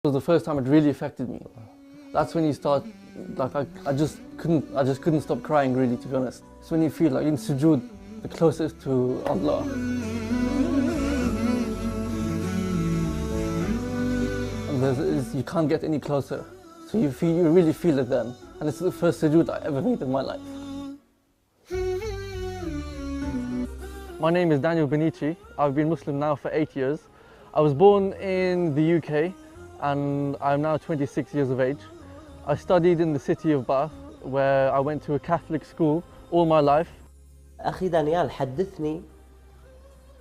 was the first time it really affected me. That's when you start, like I just couldn't stop crying really, to be honest. It's when you feel like in sujood, the closest to Allah. And you can't get any closer. So you really feel it then. And it's the first sujood I ever made in my life. My name is Daniel Benici. I've been Muslim now for 8 years. I was born in the UK and I'm now 26 years of age. I studied in the city of Bath where I went to a Catholic school all my life. أخي دانيال حدثني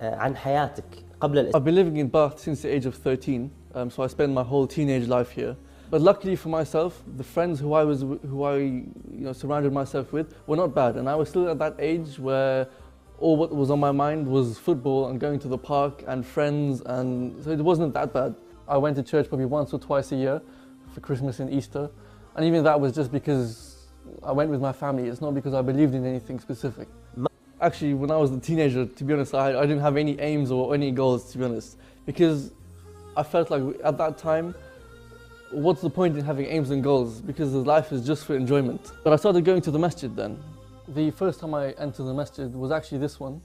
عن حياتك قبل I've been living in Bath since the age of 13, so I spent my whole teenage life here. But luckily for myself, the friends who I surrounded myself with were not bad, and I was still at that age where all what was on my mind was football and going to the park and friends, and so it wasn't that bad. I went to church probably once or twice a year for Christmas and Easter, and even that was just because I went with my family. It's not because I believed in anything specific. Actually, when I was a teenager, to be honest, I didn't have any aims or any goals, to be honest, because I felt like at that time, what's the point in having aims and goals? Because life is just for enjoyment. But I started going to the masjid then. The first time I entered the masjid was actually this one.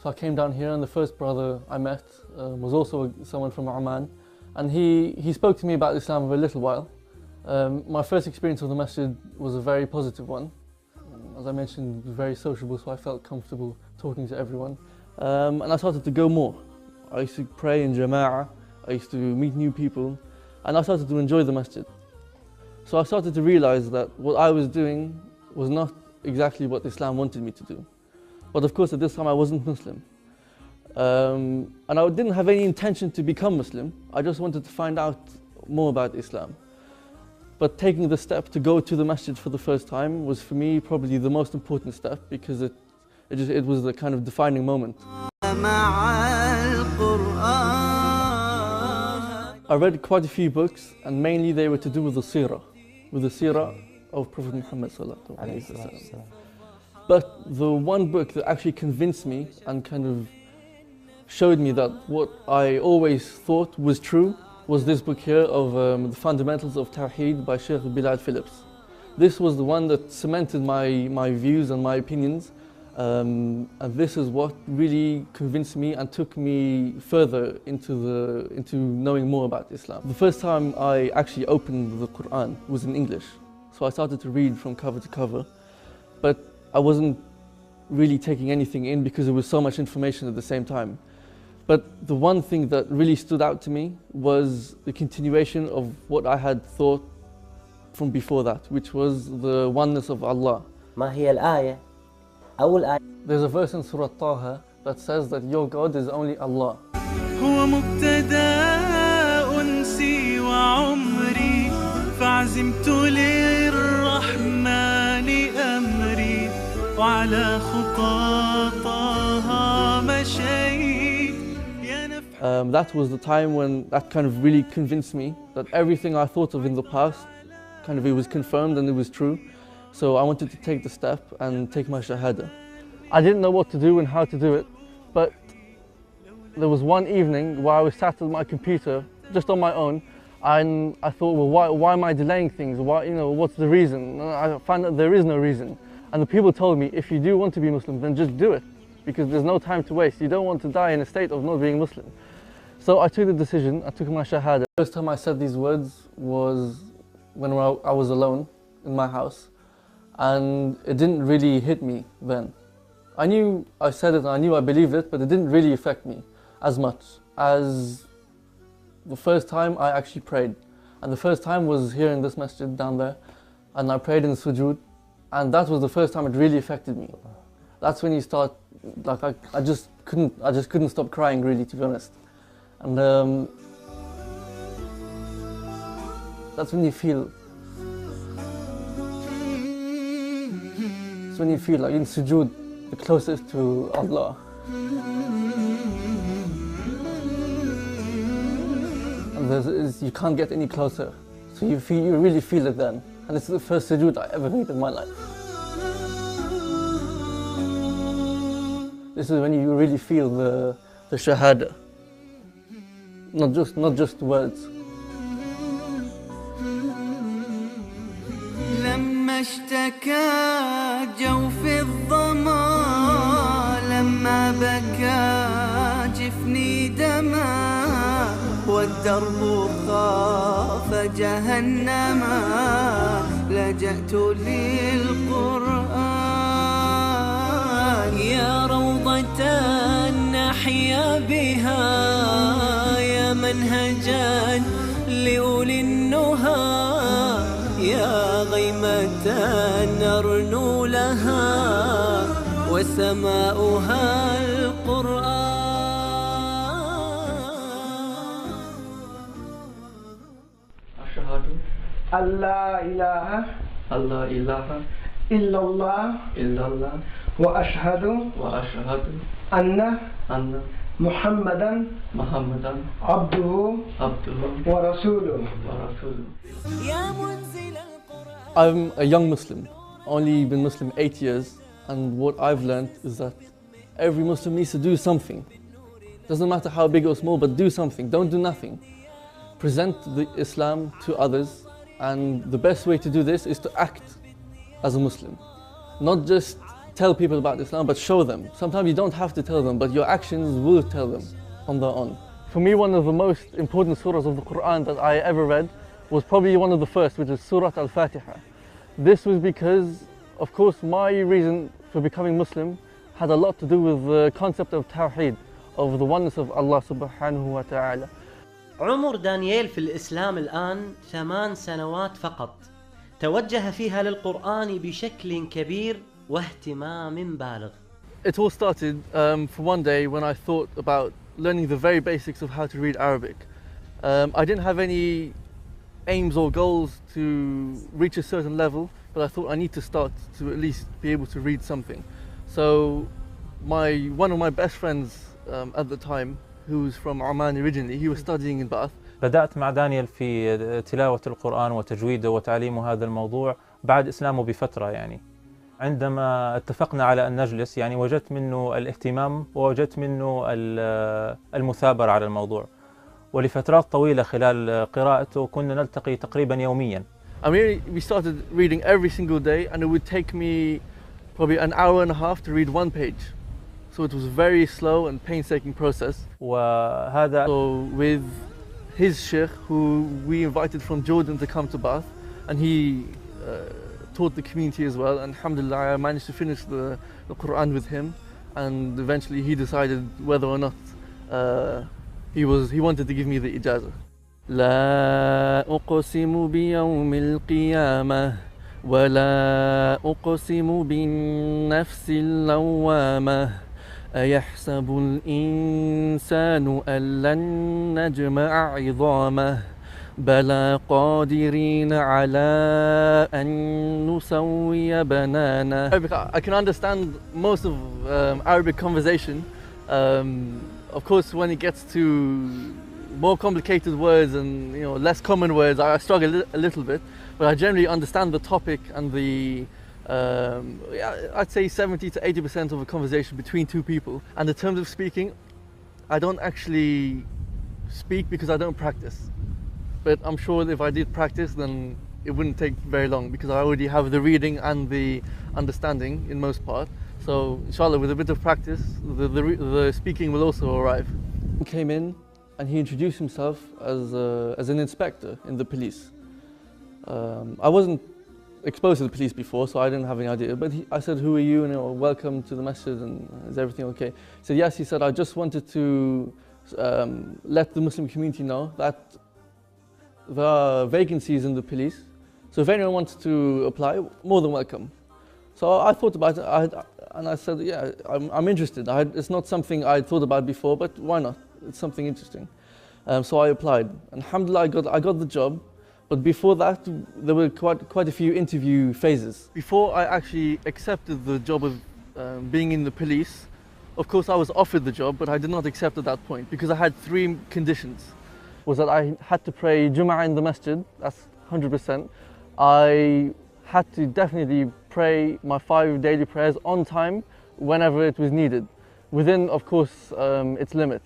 So I came down here and the first brother I met was also someone from Oman. And he spoke to me about Islam for a little while. My first experience of the masjid was a very positive one. As I mentioned, very sociable, so I felt comfortable talking to everyone. And I started to go more. I used to pray in jama'ah, I used to meet new people, and I started to enjoy the masjid. So I started to realize that what I was doing was not exactly what Islam wanted me to do. But of course at this time I wasn't Muslim. And I didn't have any intention to become Muslim. I just wanted to find out more about Islam. But taking the step to go to the masjid for the first time was for me probably the most important step, because it was the kind of defining moment. I read quite a few books, and mainly they were to do with the seerah of Prophet Muhammad. But the one book that actually convinced me and kind of showed me that what I always thought was true was this book here of The Fundamentals of Tawheed by Sheikh Bilal Phillips. This was the one that cemented my views and my opinions, and this is what really convinced me and took me further into knowing more about Islam. The first time I actually opened the Quran was in English, so I started to read from cover to cover, but I wasn't really taking anything in because there was so much information at the same time. But the one thing that really stood out to me was the continuation of what I had thought from before that, which was the oneness of Allah. There's a verse in Surah Taha that says that your God is only Allah. That was the time when that kind of really convinced me that everything I thought of in the past, kind of it was confirmed and it was true. So I wanted to take the step and take my shahada. I didn't know what to do and how to do it, but there was one evening where I was sat at my computer just on my own, and I thought, well, why am I delaying things? What's the reason? And I found that there is no reason. And the people told me, if you do want to be Muslim, then just do it, because there's no time to waste. You don't want to die in a state of not being Muslim. So I took the decision, I took my shahada. The first time I said these words was when I was alone in my house, and it didn't really hit me then. I knew I said it, I knew I believed it, but it didn't really affect me as much as the first time I actually prayed. And the first time was here in this masjid down there, and I prayed in sujood, and that was the first time it really affected me. That's when you start, like I just couldn't stop crying really, to be honest. And that's when you feel, it's when you feel like in sujood, the closest to Allah. And you can't get any closer. So you really feel it then. And it's the first sujood I ever made in my life. This is when you really feel the shahada. Not just words. اشتكى جوف الظما لما بكى جفني دما والدرب خاف جهنما لجأت للقرآن يا روضة نحيا بها يا منهجا لأولي النهى يا غيمة نرنو لها وسماؤها القرآن أشهد أن لا إله إلا الله وأشهد أن محمدا عبده ورسوله. I'm a young Muslim, only been Muslim 8 years, and what I've learned is that every Muslim needs to do something. Doesn't matter how big or small, but do something, don't do nothing. Present the Islam to others, and the best way to do this is to act as a Muslim. Not just tell people about Islam, but show them. Sometimes you don't have to tell them, but your actions will tell them on their own. For me, one of the most important surahs of the Quran that I ever read was probably one of the first, which is Surah Al-Fatiha. This was because, of course, my reason for becoming Muslim had a lot to do with the concept of Tawheed, of the oneness of Allah subhanahu wa ta'ala. عمر دانيال في الإسلام الآن 8 سنوات فقط، توجه فيها للقرآن بشكل كبير واهتمام بالغ. It all started for one day when I thought about learning the very basics of how to read Arabic. I didn't have any aims or goals to reach a certain level, but I thought I need to start to at least be able to read something. So one of my best friends at the time, who was from Oman originally, he was studying in Bath. بدأت مع دانيال في تلاوة القرآن وتجويده وتعليم هذا الموضوع بعد إسلامه بفترة يعني. عندما اتفقنا على أن نجلس يعني وجدت منه الاهتمام ووجدت منه المثابرة على الموضوع. ولفترات طويلة خلال قراءته كنا نلتقي تقريبا يوميا. I mean, we started reading every single day, and it would take me probably an hour and a half to read one page. So it was a very slow and painstaking process. وهذا So with his sheikh, who we invited from Jordan to come to Bath, and he taught the community as well, and alhamdulillah I managed to finish the Quran with him, and eventually he decided whether or not he wanted to give me the ijazah. لا أقسم بيوم القيامة ولا أقسم بالنفس اللوامة أيحسب الإنسان أن لن نجمع عظامه بلى قادرين على أن نسوي بنانه. I can understand most of Arabic conversation. Of course, when it gets to more complicated words and less common words, I struggle a little bit. But I generally understand the topic and the I'd say 70 to 80% of a conversation between two people. And in terms of speaking, I don't actually speak because I don't practice. But I'm sure if I did practice, then it wouldn't take very long because I already have the reading and the understanding in most part. So inshallah, with a bit of practice, the speaking will also arrive. He came in and he introduced himself as an inspector in the police. I wasn't exposed to the police before, so I didn't have any idea. But I said, "Who are you? And welcome to the masjid. And is everything okay?" He said, "Yes." He said, "I just wanted to let the Muslim community know that there are vacancies in the police. So if anyone wants to apply, more than welcome." So I thought about it, and I said, "Yeah, I'm interested. It's not something I'd thought about before, but why not? It's something interesting." So I applied. And alhamdulillah, I got the job. But before that, there were quite a few interview phases. Before I actually accepted the job of being in the police, of course I was offered the job, but I did not accept at that point because I had 3 conditions. Was that I had to pray Jum'ah in the masjid, that's 100%. I had to definitely pray my 5 daily prayers on time whenever it was needed, within, of course, its limit.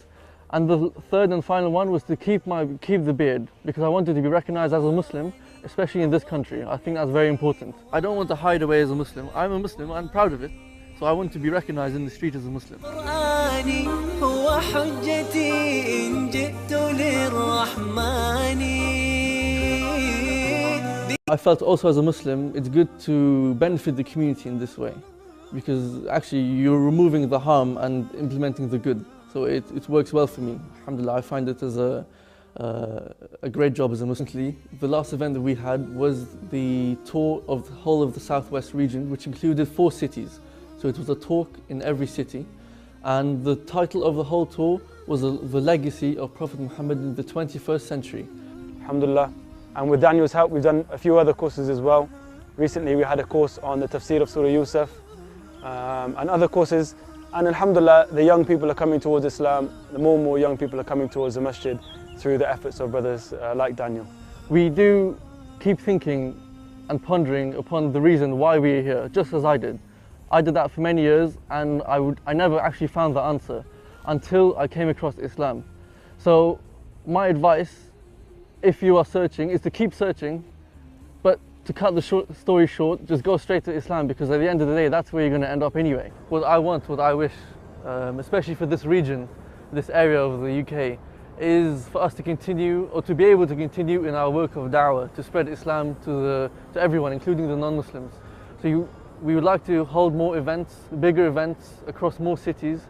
And the third and final one was to keep the beard, because I wanted to be recognized as a Muslim, especially in this country. I think that's very important. I don't want to hide away as a Muslim. I'm a Muslim, I'm proud of it. So I want to be recognized in the street as a Muslim. I felt also as a Muslim, it's good to benefit the community in this way, because actually you're removing the harm and implementing the good. So it works well for me. Alhamdulillah, I find it as a great job as a Muslim. The last event that we had was the tour of the whole of the southwest region, which included 4 cities. So it was a talk in every city. And the title of the whole tour was the legacy of Prophet Muhammad in the 21st century. Alhamdulillah. And with Daniel's help, we've done a few other courses as well. Recently, we had a course on the tafsir of Surah Yusuf and other courses. And alhamdulillah, the young people are coming towards Islam. The more and more young people are coming towards the masjid through the efforts of brothers like Daniel. We do keep thinking and pondering upon the reason why we are here, just as I did. I did that for many years, and I never actually found the answer until I came across Islam. So my advice, if you are searching, is to keep searching, but to cut the story short, just go straight to Islam, because at the end of the day, that's where you're going to end up anyway. What I want, what I wish, especially for this region, this area of the UK, is for us to continue, or to be able to continue in our work of da'wah, to spread Islam to everyone, including the non-Muslims. So we would like to hold more events, bigger events across more cities,